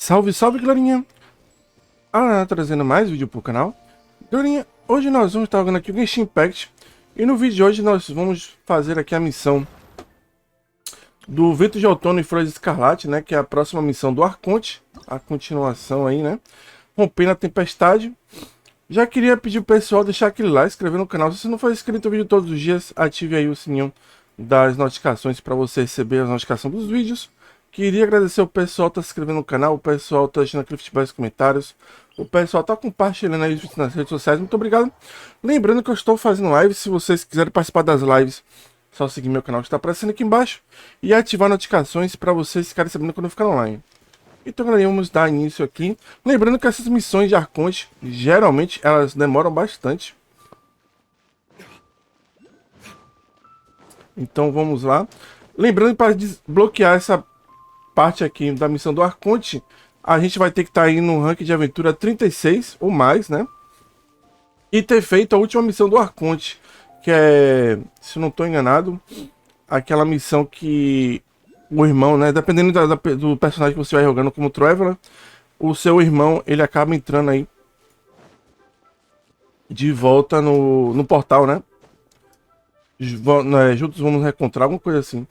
Salve, salve, galerinha! Trazendo mais vídeo pro canal. Galerinha, hoje nós vamos estar jogando aqui o Genshin Impact. E no vídeo de hoje nós vamos fazer aqui a missão do Vento de Outono e Folhas Escarlate, né? Que é a próxima missão do Arconte. A continuação aí, né? Rompendo a tempestade. Já queria pedir pro pessoal deixar aquele like, inscrever no canal. Se você não for inscrito no vídeo todos os dias, ative aí o sininho das notificações para você receber as notificações dos vídeos. Queria agradecer o pessoal que tá se inscrevendo no canal, o pessoal tá deixando aquele feedback nos comentários, o pessoal tá compartilhando aí os vídeos nas redes sociais, muito obrigado. Lembrando que eu estou fazendo lives, se vocês quiserem participar das lives, só seguir meu canal que está aparecendo aqui embaixo e ativar notificações para vocês ficarem sabendo quando eu ficar online. Então, galera, vamos dar início aqui. Lembrando que essas missões de Arconte, geralmente, elas demoram bastante. Então, vamos lá. Lembrando que para desbloquear essa parte aqui da missão do Arconte, a gente vai ter que estar aí no ranking de aventura 36 ou mais, né? E ter feito a última missão do Arconte, que é, se não estou enganado, aquela missão que o irmão, né? Dependendo do personagem que você vai jogando como Traveler, o seu irmão, ele acaba entrando aí de volta no portal, né? Juntos vamos encontrar alguma coisa assim.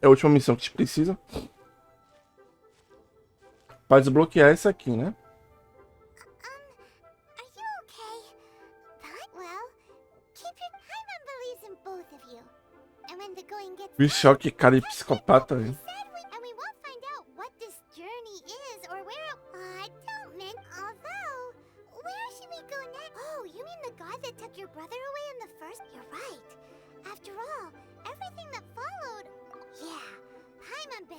É a última missão que a gente precisa para desbloquear essa aqui, né? Bicho, que cara de psicopata, velho.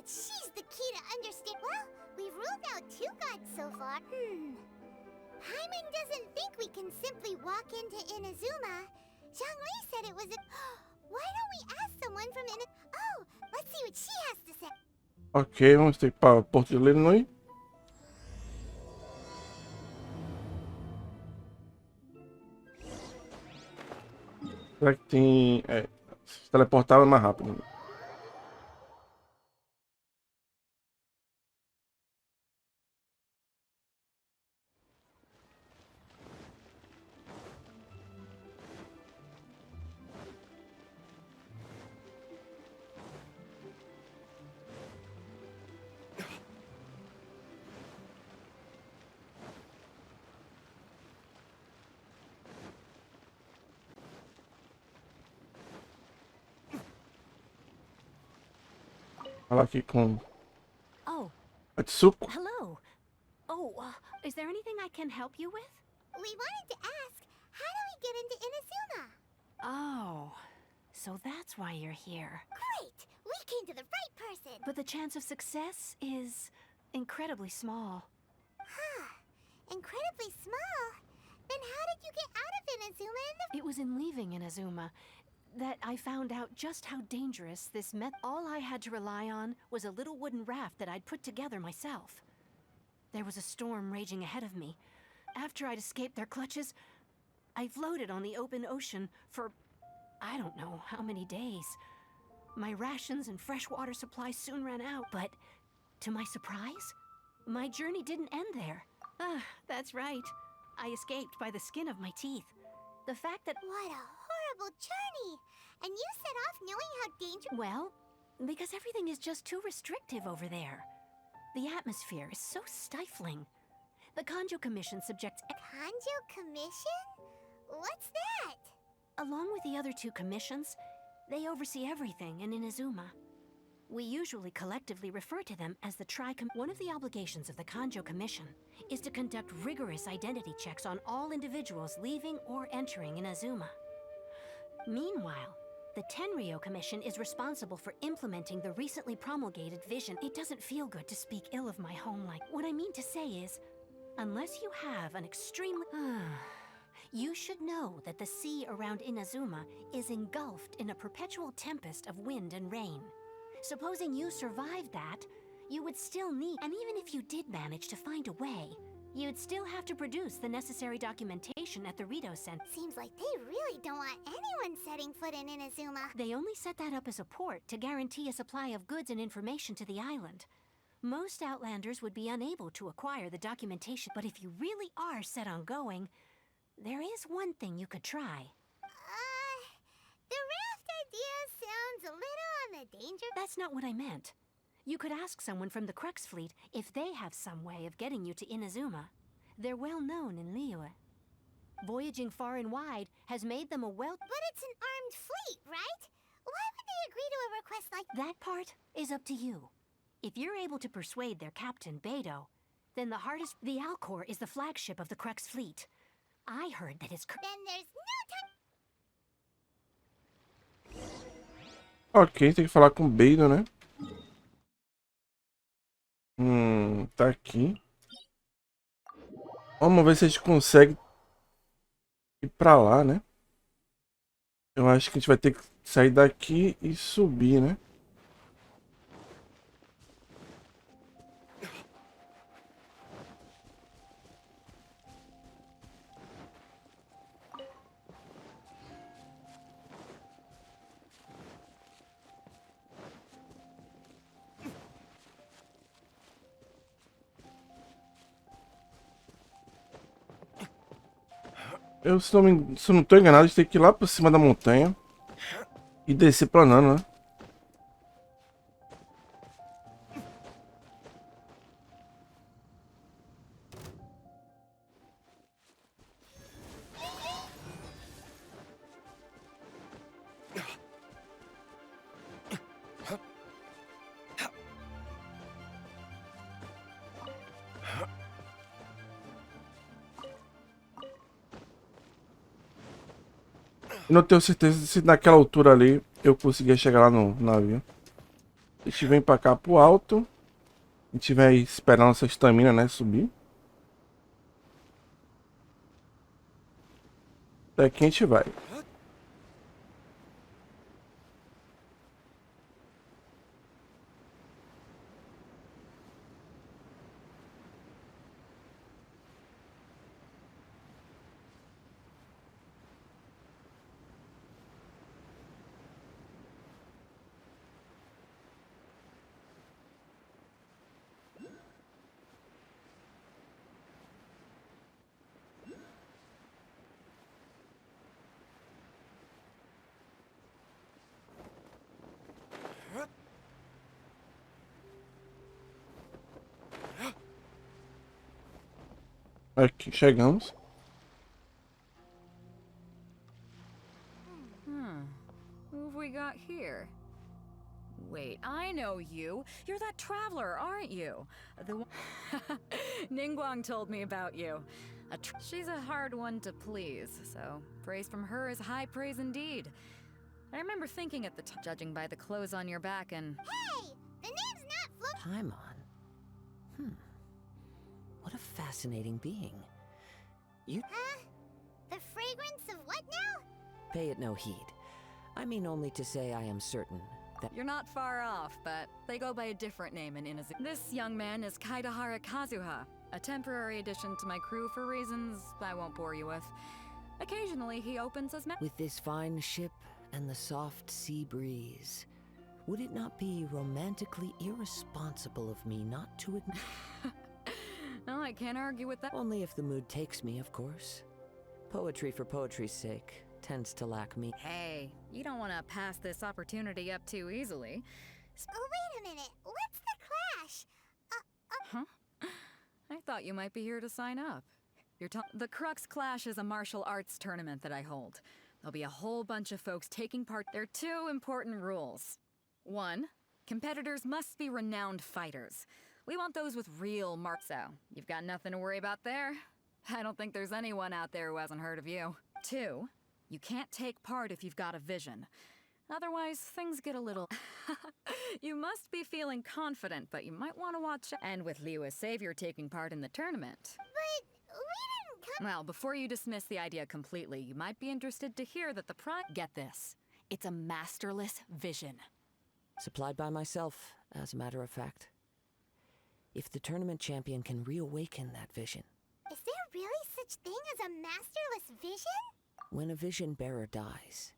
She's the key to understand. Well, we've ruled out two gods so far. Paimon doesn't think we can simply walk into Inazuma. Zhongli said it was a... Why don't we ask someone from Oh, let's see what she has to say. Ok, vamos ter que ir para Porto de Illinois. Será que tem... se teleportar é mais rápido. Falar aqui com Oh, a Tsuko. hello. Oh, is there anything I can help you with? We wanted to ask, how do we get into Inazuma? Oh, so that's why you're here. Great! We came to the right person! But the chance of success is incredibly small. Incredibly small? Then how did you get out of Inazuma in the... It was in leaving Inazuma that I found out just how dangerous this All I had to rely on was a little wooden raft that I'd put together myself. There was a storm raging ahead of me. After I'd escaped their clutches, I floated on the open ocean for I don't know how many days. My rations and freshwater supply soon ran out, but to my surprise, my journey didn't end there. That's right. I escaped by the skin of my teeth. The fact that... What a horrible journey! And you set off knowing how dangerous... Well, because everything is just too restrictive over there. The atmosphere is so stifling. The Kanjo Commission subjects... Kanjo Commission? What's that? Along with the other two commissions, they oversee everything in Inazuma. We usually collectively refer to them as the One of the obligations of the Kanjo Commission is to conduct rigorous identity checks on all individuals leaving or entering Inazuma. Meanwhile, the Tenryo Commission is responsible for implementing the recently promulgated vision. It doesn't feel good to speak ill of my home like... What I mean to say is, unless you have an extremely... You should know that the sea around Inazuma is engulfed in a perpetual tempest of wind and rain. Supposing you survived that, you would still need... And even if you did manage to find a way, you'd still have to produce the necessary documentation at the Rito Center. Seems like they really don't want anyone setting foot in Inazuma. They only set that up as a port to guarantee a supply of goods and information to the island. Most Outlanders would be unable to acquire the documentation, but if you really are set on going, there is one thing you could try. The raft idea sounds a little on the danger. That's not what I meant. You could ask someone from the Crux fleet if they have some way of getting you to Inazuma. They're well known in Liyue. Voyaging far and wide has made them a But it's an armed fleet, right? Why would they agree to a request like That part is up to you. If you're able to persuade their captain, Beidou, then the Alcor is the flagship of the Crux fleet. I heard that it's... Then there's no time. Ok, tem que falar com o Beidou, né? Tá aqui. Vamos ver se a gente consegue ir pra lá, né? Eu acho que a gente vai ter que sair daqui e subir, né? Eu, se não tô enganado, a gente tem que ir lá por cima da montanha e descer planando, né? Eu não tenho certeza se naquela altura ali eu conseguia chegar lá no navio. A gente vem pra cá pro alto. A gente vai esperar nossa estamina, né, subir. Daqui a gente vai. Aqui, chegamos. Who have we got here? Wait, I know you. You're that traveler, aren't you? The one... Ningguang told me about you. She's a hard one to please, so praise from her is high praise indeed. I remember thinking at the time, judging by the clothes on your back and... Hey! The name's not Paimon? What a fascinating being. You The fragrance of what now? pay it no heed. I mean only to say I am certain that... You're not far off, but they go by a different name in Inazuma. This young man is Kaidahara Kazuha, a temporary addition to my crew for reasons I won't bore you with. Occasionally, he opens his mouth. With this fine ship and the soft sea breeze, would it not be romantically irresponsible of me not to acknowledge... No, I can't argue with that. Only if the mood takes me, of course. Poetry for poetry's sake tends to lack me. Hey, you don't want to pass this opportunity up too easily. Oh, wait a minute. What's the clash? Huh? I thought you might be here to sign up. The Crux Clash is a martial arts tournament that I hold. There'll be a whole bunch of folks taking part. There are two important rules. One, competitors must be renowned fighters. We want those with real marks. So, you've got nothing to worry about there. I don't think there's anyone out there who hasn't heard of you. Two, you can't take part if you've got a vision. Otherwise, things get a little... You must be feeling confident, but you might want to watch... And with Liyue's savior taking part in the tournament. But we didn't come... Well, before you dismiss the idea completely, you might be interested to hear that the Get this. It's a masterless vision. Supplied by myself, as a matter of fact. If the tournament champion can reawaken that vision... Is there really such thing as a masterless vision? When a vision bearer dies,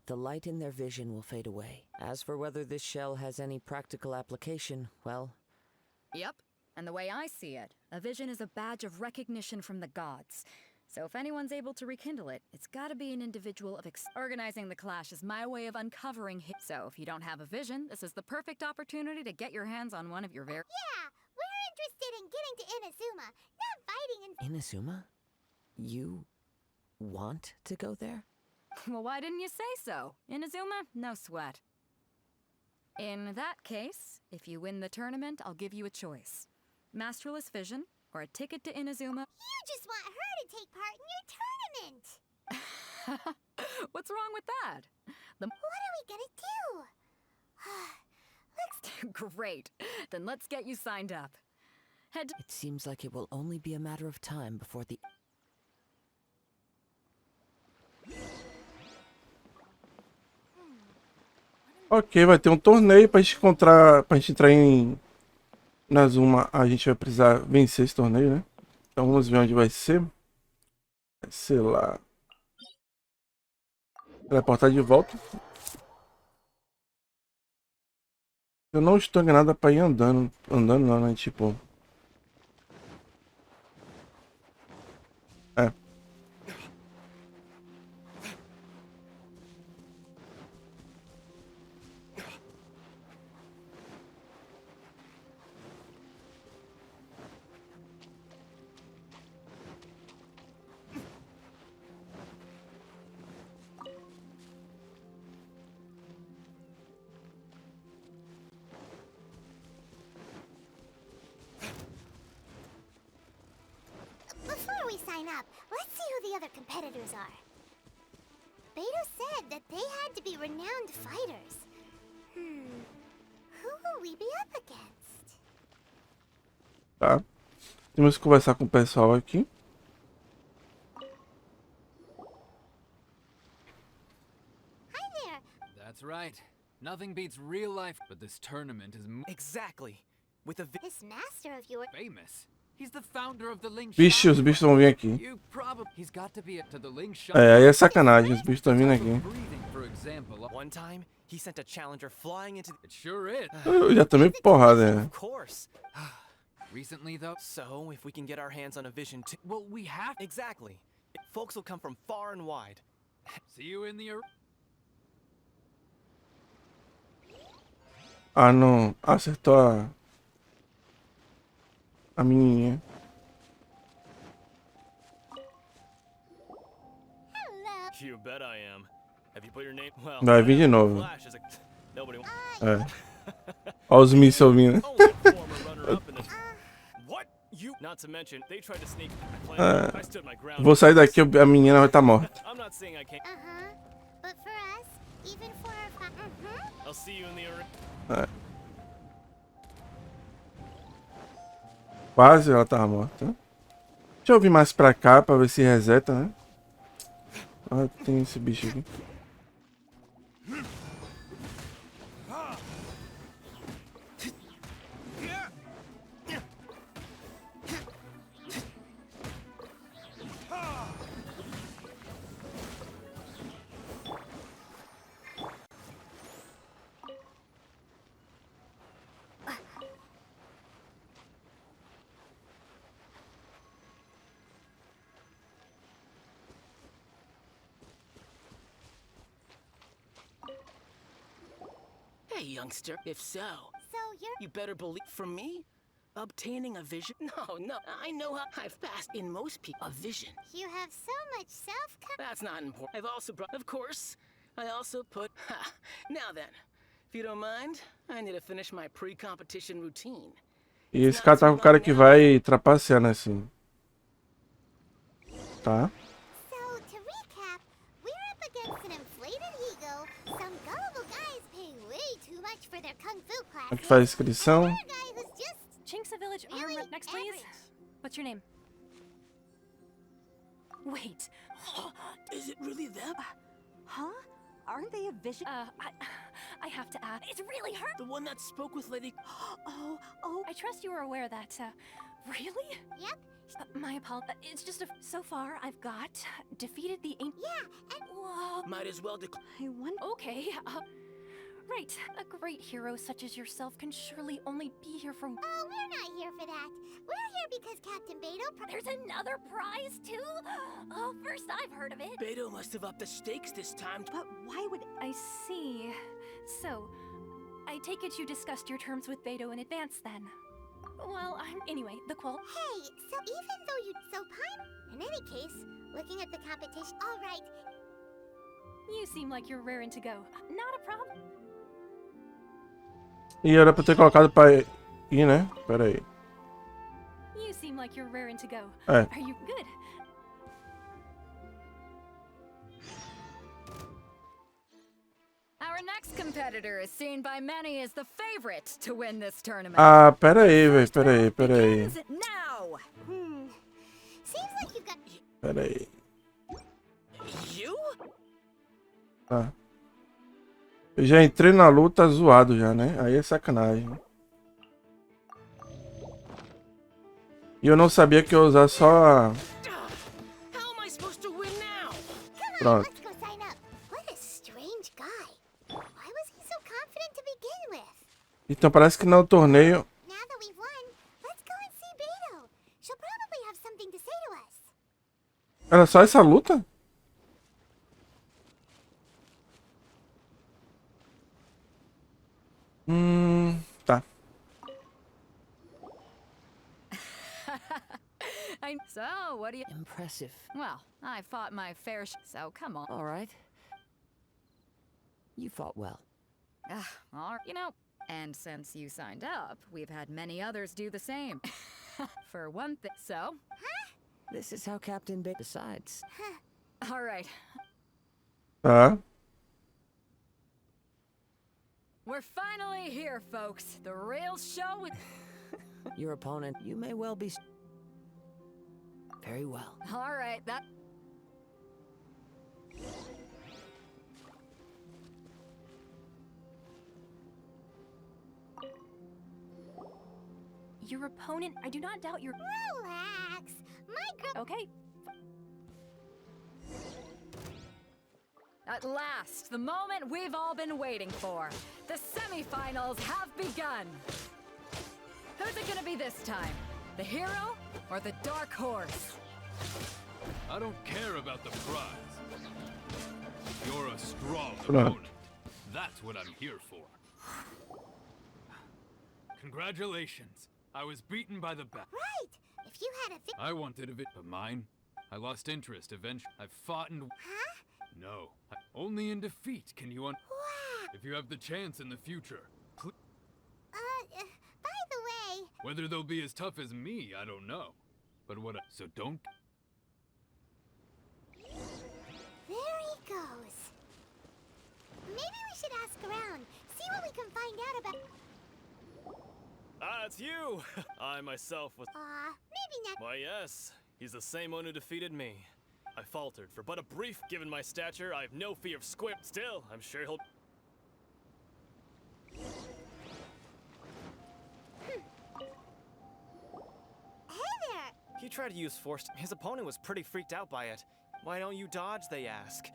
the light in their vision will fade away. As for whether this shell has any practical application, well, Yep. And the way I see it, a vision is a badge of recognition from the gods. So if anyone's able to rekindle it, it's gotta be an individual of organizing the clash is my way of uncovering him. So if you don't have a vision, this is the perfect opportunity to get your hands on one of your very— Yeah, we're interested in getting to Inazuma, not fighting in— Inazuma? You want to go there? Well, why didn't you say so? Inazuma? No sweat. In that case, if you win the tournament, I'll give you a choice. Masterless vision, or a ticket to Inazuma. You just want her to take part in your tournament! What's wrong with that? What are we gonna do? Looks Great. Then let's get you signed up. Head to— It seems like it will only be a matter of time before the... Ok, vai ter um torneio pra gente encontrar, pra gente entrar em Inazuma. A gente vai precisar vencer esse torneio, né? Então vamos ver onde vai ser. Vai ser lá. Teleportar de volta. Eu não estou enganado pra ir andando. Andando não, né? Tipo... É. Before we sign up, let's see who the other competitors are. Beto said that they had to be renowned fighters. Who will we be up against? Tá. Temos que conversar com o pessoal aqui. Hi there. That's right. Nothing beats real life, but this tournament is Exactly. With a This master of yours. famous. He's the founder of the Ling Bicho, os bichos vão vir aqui. You probably He's got to be up to the Ling É, aí é sacanagem, os bichos estão vindo aqui. breathing, for example. one time, he sent a challenger flying into It sure is. Eu já tomei porrada, né? Of course. Recently though, So, if we can get our hands on a vision too. well, we have to Exactly. Folks will come from far and wide. see you in the Ah, não. Acertou a menininha. Hello. You bet I am. Have you put your name? Well, Vai vir de novo. Flash is a... Nobody... É. Olha os mísseis vindo. Only former runner-up in the... What? You... Not to mention, they tried to sneak... I stood my ground. Vou sair daqui, a menina vai estar morta. I'm not saying I can't... But for us, even for our I'll see you in the arena. É. Quase ela tava morta. Deixa eu vir mais pra cá pra ver se reseta, né? Ah, tem esse bicho aqui. Hey, youngster, if so, So you're you better believe from me? Obtaining a vision? No, I know how I've passed in most people. A vision. you have so much self-confidence. That's not important. I've also brought, of course, I also put, now then, if you don't mind, I need to finish my pre-competition routine. E esse cara tá com o cara que vai trapaceando assim. Tá? So to recap, we're up against an inflated ego, some gullible guys paying way too much for their kung fu classes, Aqui faz inscrição. and another guy who's just Chinksa Village really Armor. Next, please. average. What's your name? Wait. Is it really them? Huh? Aren't they a vision? I have to ask. It's really hurt. The one that spoke with Lady... Oh. I trust you were aware that, really? Yep. My apologies. It's just so far I've got defeated the ancient. Yeah, and Whoa. Might as well declare... I wonder. Okay. Right. A great hero such as yourself can surely only be here for... Oh, we're not here for that. We're here because Captain Beto... There's another prize, too? Oh, first I've heard of it. Beto must have upped the stakes this time. But why would I see? So, I take it you discussed your terms with Beto in advance, then? Well, anyway, the qual... Hey, so even though you... So, Paim? In any case, looking at the competition... All right. You seem like you're raring to go. Not a problem. E era pra ter colocado pra ir, né? Pera aí. You seem like you're raring to go. É. Are you good? Our next competitor is seen by many as the favorite to win this tournament. Ah, pera aí, velho. Pera aí. Begins now. Seems like you've got... Pera aí. You? Tá. Eu já entrei na luta zoado já, né? Aí é sacanagem. E eu não sabia que eu ia usar só a... How am I supposed to win now? Pronto. Let's go sign up. What a strange guy. Why was he so confident to begin with? Então parece que no torneio... Now that we've won, let's go and see Beto. She'll probably have something to say to us. Era só essa luta? Tá. So, what do you... Impressive. Well, I fought my fair so come on. All right. You fought well. All right. You know, and since you signed up, we've had many others do the same. For one thing, so... This is how Captain Beto decides. All right. Tá. We're finally here, folks. The real show with... Your opponent, you may well be... Very well. All right, that... Your opponent, I do not doubt your... Relax. My girl... Okay. At last, the moment we've all been waiting for. The semifinals have begun. Who's it gonna be this time? The hero or the dark horse? I don't care about the prize. You're a strong Right. opponent. That's what I'm here for. Congratulations. I was beaten by the back. Right. If you had a... I wanted a bit, but mine? I lost interest eventually. I fought and... Huh? No. Only in defeat can you Wow. If you have the chance in the future. By the way... Whether they'll be as tough as me, I don't know. But so don't... There he goes. Maybe we should ask around. See what we can find out about... Ah, it's you! I myself was... maybe not... Why, yes. He's the same one who defeated me. I faltered for but a brief... Given my stature, I have no fear of squib. Still, I'm sure he'll... Hey there! He tried to use force. His opponent was pretty freaked out by it. Why don't you dodge, they ask.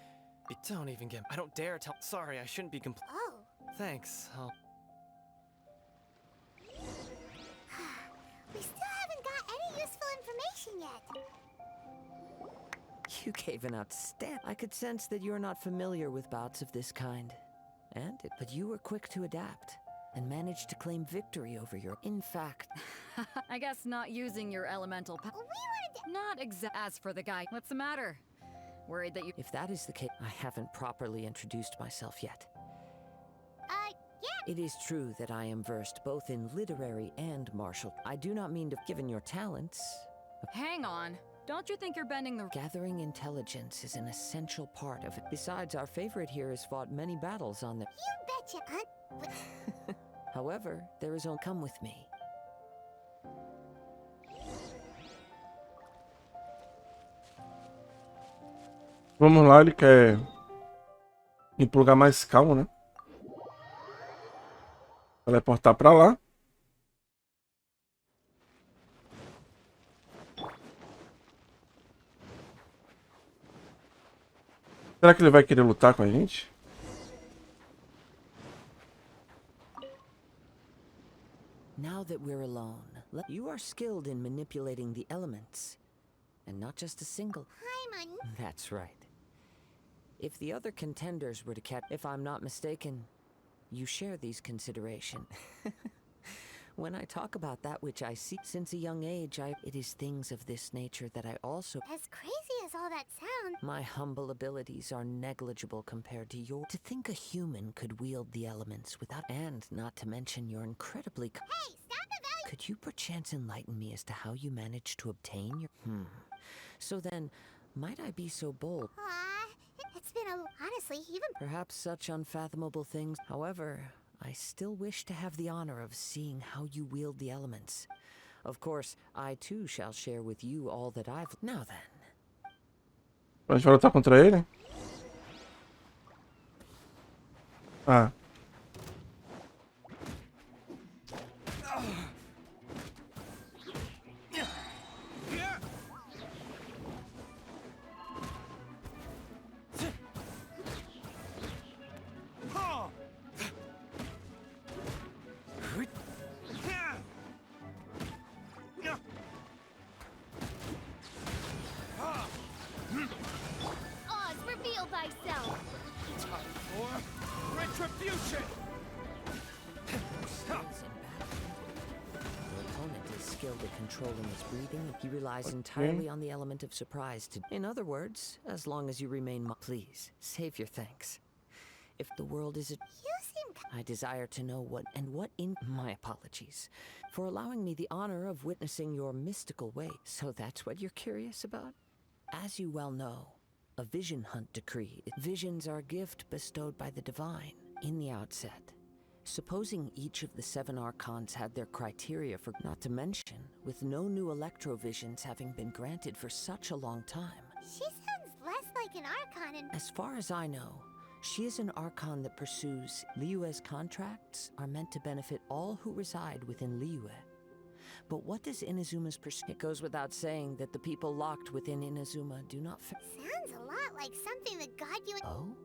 Don't even get... I don't dare tell... Sorry, I shouldn't be Oh. Thanks, I'll... We still haven't got any useful information yet. You gave an outstanding... I could sense that you're not familiar with bouts of this kind. But you were quick to adapt and managed to claim victory over your... In fact... I guess not using your elemental We wanted to... Not as for the guy. What's the matter? Worried that you... If that is the case, I haven't properly introduced myself yet. Yeah. It is true that I am versed both in literary and martial. I do not mean to... Given your talents... Hang on. Don't you think you're bending the... Gathering intelligence is an essential part of it. Besides, our favorite here has fought many battles on the... You betcha, But... However, there is only... Come with me. Vamos lá, ele quer ir pro lugar mais calmo, né? Teleportar pra lá. Será que ele vai querer lutar com a gente? we're alone. You are skilled in manipulating the elements, and not just a single. Paimon. That's right. If the other contenders were to catch, if I'm not mistaken, you share these considerations. When I talk about that which I see since a young age, it is things of this nature that I also. As crazy as all that sounds, My humble abilities are negligible compared to your. To think a human could wield the elements without, and not to mention your incredibly. hey, stop evaluating. Could you perchance enlighten me as to how you managed to obtain your. So then, might I be so bold? It's been honestly, even Perhaps such unfathomable things. However, I still wish to have the honor of seeing how you wield the elements. Of course, I too shall share with you all that I've. Now then. A gente vai lutar contra ele? Ah. Oz, reveal thyself. Time for retribution! Your opponent is skilled at controlling his breathing. He relies entirely on the element of surprise to. In other words, as long as you remain. Please, save your thanks. If the world is a. You seem I desire to know what in. My apologies for allowing me the honor of witnessing your mystical way. So that's what you're curious about? As you well know, a vision hunt decree. Visions are a gift bestowed by the divine in the outset. Supposing each of the 7 archons had their criteria for, not to mention, with no new electrovisions having been granted for such a long time. She sounds less like an archon and As far as I know, she is an archon that pursues. Liyue's contracts are meant to benefit all who reside within Liyue. But what does Inazuma's It goes without saying that the people locked within Inazuma do not sounds a lot like something the god you. Oh?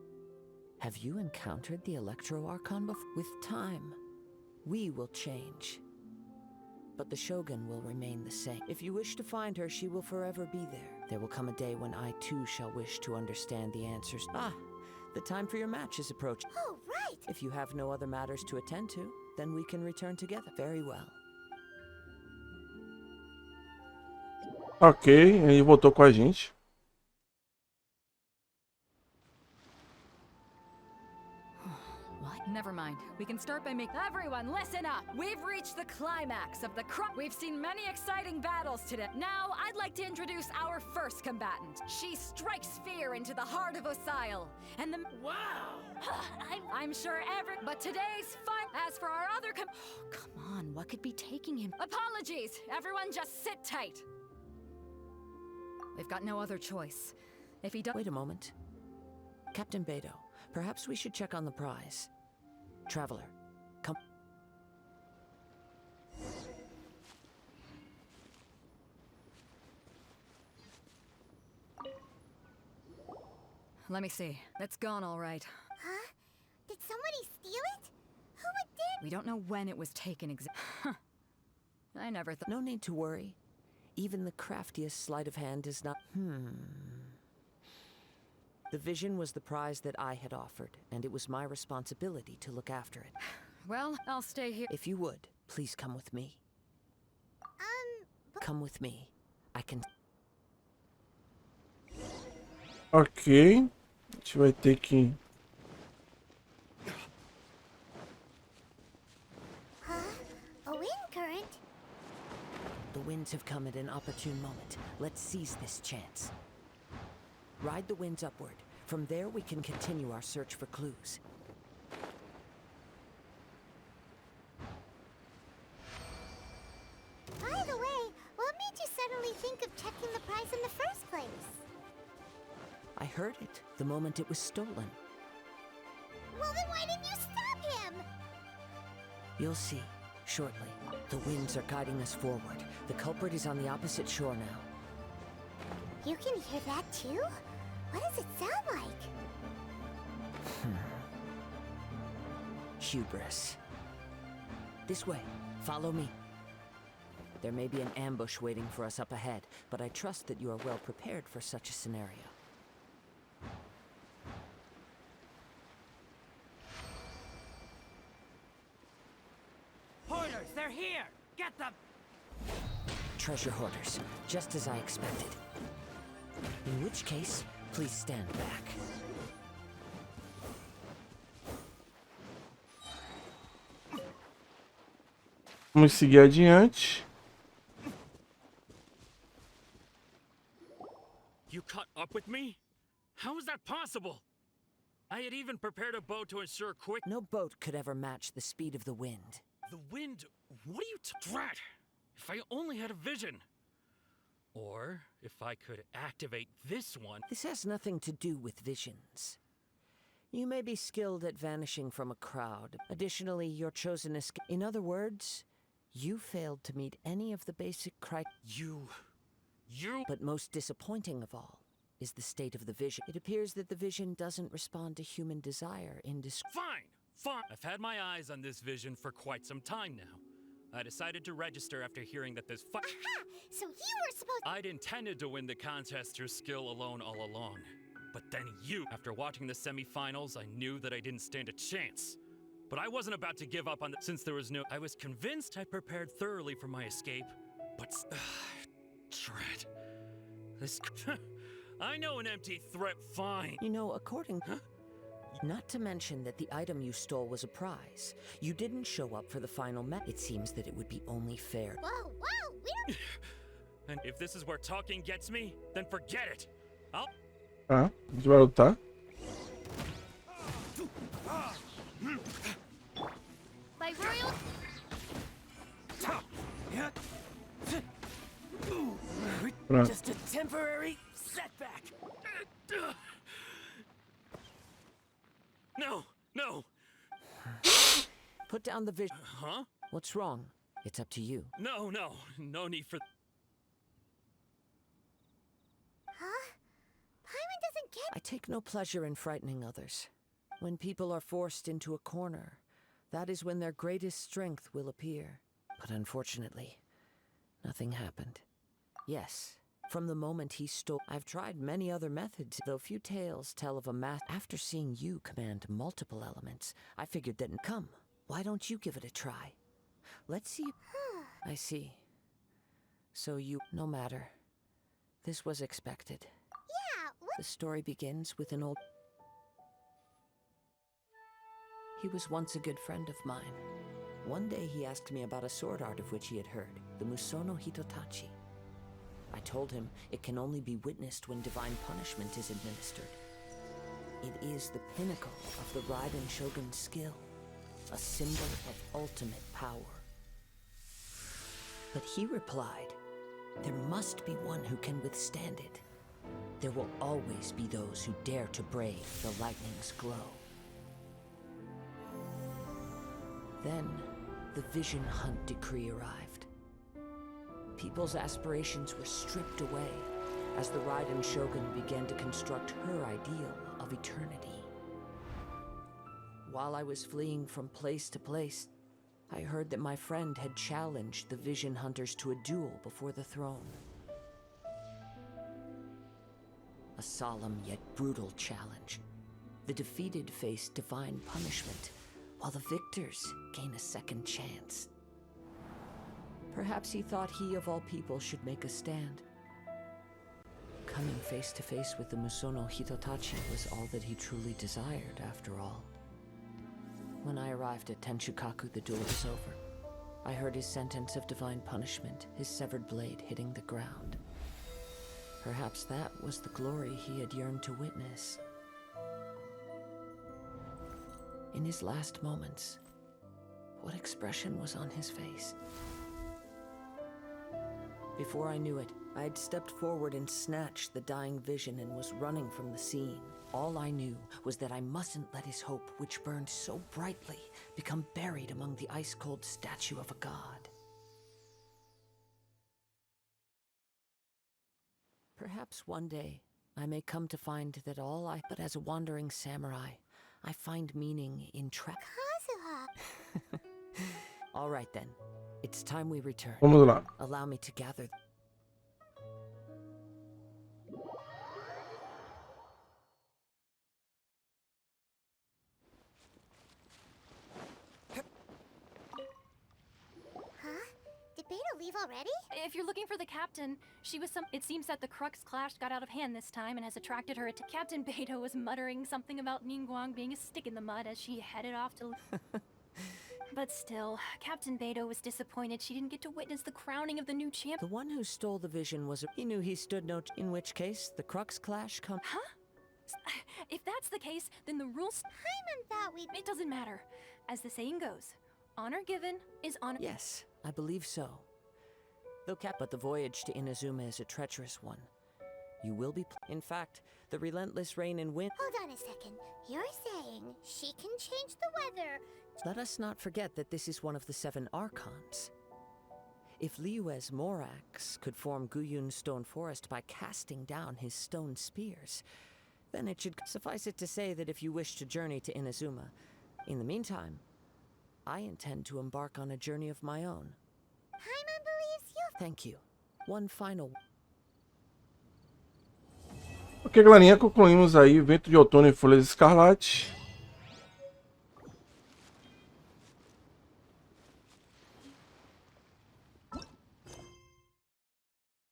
Have you encountered the Electro Archon before? With time, we will change. But the Shogun will remain the same. If you wish to find her, she will forever be there. There will come a day when I too shall wish to understand the answers. The time for your match is approaching. Oh, right. If you have no other matters to attend to, then we can return together. Very well. Ok, ele voltou com a gente. Never mind. We can start by making. Everyone, listen up! We've reached the climax of the We've seen many exciting battles today. Now, I'd like to introduce our first combatant. She strikes fear into the heart of Osile. And the. Wow! I'm sure But today's fun. As for our other come on, what could be taking him? Apologies! Everyone just sit tight. We've got no other choice. If he does. Wait a moment. Captain Beto, perhaps we should check on the prize. Traveler, come. Let me see. That's gone all right. Huh? Did somebody steal it? Who would dare? We don't know when it was taken I never thought. No need to worry. Even the craftiest sleight of hand does not. The vision was the prize that I had offered, and it was my responsibility to look after it. Well, I'll stay here. If you would, please come with me. Come with me. I can. Ok. A gente vai ter que... Huh? A wind current? The winds have come at an opportune moment. Let's seize this chance. Ride the winds upward. From there, we can continue our search for clues. By the way, what made you suddenly think of checking the prize in the first place? I heard it the moment it was stolen. Well, then why didn't you stop him? You'll see, shortly. The winds are guiding us forward. The culprit is on the opposite shore now. You can hear that too? What does it sound like? Hubris. This way. Follow me. There may be an ambush waiting for us up ahead, but I trust that you are well prepared for such a scenario. Hoarders, they're here! Get them! Treasure hoarders, just as I expected. In which case, please stand back. Vamos seguir adiante. You caught up with me? How is that possible? I had even prepared a boat to ensure quick— No boat could ever match the speed of the wind. The wind? What are you Drat! If I only had a vision! Or if I could activate this one— This has nothing to do with visions. You may be skilled at vanishing from a crowd. Additionally, your chosen escape. In other words, you failed to meet any of the basic criteria. You... But most disappointing of all is the state of the vision. It appears that the vision doesn't respond to human desire in Fine! I've had my eyes on this vision for quite some time now. I decided to register after hearing that this Aha! So you were supposed— I'd intended to win the contest through skill alone all along. But then you— After watching the semi-finals, I knew that I didn't stand a chance. But I wasn't about to give up on since there was no— I was convinced I prepared thoroughly for my escape, but Dread. This— I know an empty threat fine. You know, according— Not to mention that the item you stole was a prize. You didn't show up for the final match. It seems that it would be only fair. Whoa, we don't— And if this is where talking gets me, then forget it. I'll— Tá, a gente vai lutar. By royal— Pronto. Just a temporary setback. No! Put down the vision. Huh? What's wrong? It's up to you. No need for— Huh? Paimon doesn't get— I take no pleasure in frightening others. When people are forced into a corner, that is when their greatest strength will appear. But unfortunately, nothing happened. Yes, from the moment he stole— I've tried many other methods, though few tales tell of a mass— After seeing you command multiple elements, I figured that— Come, why don't you give it a try? Let's see— I see. So you— No matter. This was expected. Yeah, what— The story begins with an old— He was once a good friend of mine. One day he asked me about a sword art of which he had heard, the Musono Hitotachi. I told him it can only be witnessed when divine punishment is administered. It is the pinnacle of the Raiden Shogun's skill, a symbol of ultimate power. But he replied, there must be one who can withstand it. There will always be those who dare to brave the lightning's glow. Then, the Vision Hunt decree arrived. People's aspirations were stripped away as the Raiden Shogun began to construct her ideal of eternity. While I was fleeing from place to place, I heard that my friend had challenged the Vision Hunters to a duel before the throne. A solemn yet brutal challenge. The defeated face divine punishment, while the victors gain a second chance. Perhaps he thought he of all people should make a stand. Coming face to face with the Musono Hitotachi was all that he truly desired, after all. When I arrived at Tenshukaku, the duel was over. I heard his sentence of divine punishment, his severed blade hitting the ground. Perhaps that was the glory he had yearned to witness. In his last moments, what expression was on his face? Before I knew it, I had stepped forward and snatched the dying vision and was running from the scene. All I knew was that I mustn't let his hope, which burned so brightly, become buried among the ice-cold statue of a god. Perhaps one day, I may come to find that but as a wandering samurai, I find meaning in Kazuha. All right then. It's time we return. Vamos lá. Allow me to gather. Huh? Did Beta leave already? If you're looking for the captain, she was some. It seems that the Crux clash got out of hand this time and has attracted her attention. Captain Beto was muttering something about Ningguang being a stick in the mud as she headed off to. But still, Captain Beto was disappointed she didn't get to witness the crowning of the new champ. The one who stole the vision was. He knew he stood no. In which case, the Crux clash come. Huh? If that's the case, then the rules. Paimon thought we'd. It doesn't matter. As the saying goes, honor given is honor. Yes, I believe so. Though but the voyage to Inazuma is a treacherous one. You will be. In fact, the relentless rain and wind. Hold on a second. You're saying she can change the weather? Let us not forget that this is one of the 7 Archons. If Liyue's Morax could form Guyun's stone forest by casting down his stone spears, then it should suffice it to say that if you wish to journey to Inazuma, in the meantime, I intend to embark on a journey of my own. Paimon believes you. Thank you. One final. Ok, galerinha, concluímos aí Vento de Outono e Folhas Escarlate.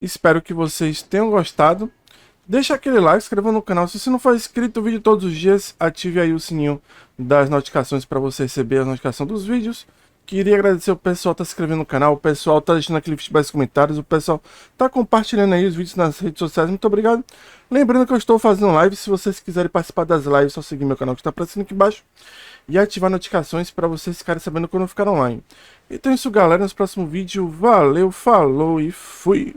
Espero que vocês tenham gostado. Deixa aquele like, se inscreva no canal. Se você não for inscrito, o vídeo todos os dias, ative aí o sininho das notificações para você receber a notificação dos vídeos. Queria agradecer o pessoal que está se inscrevendo no canal, o pessoal está deixando aquele feedback nos comentários, o pessoal está compartilhando aí os vídeos nas redes sociais. Muito obrigado. Lembrando que eu estou fazendo live. Se vocês quiserem participar das lives, é só seguir meu canal que está aparecendo aqui embaixo e ativar notificações para vocês ficarem sabendo quando eu ficar online. Então é isso, galera. No próximo vídeo, valeu, falou e fui!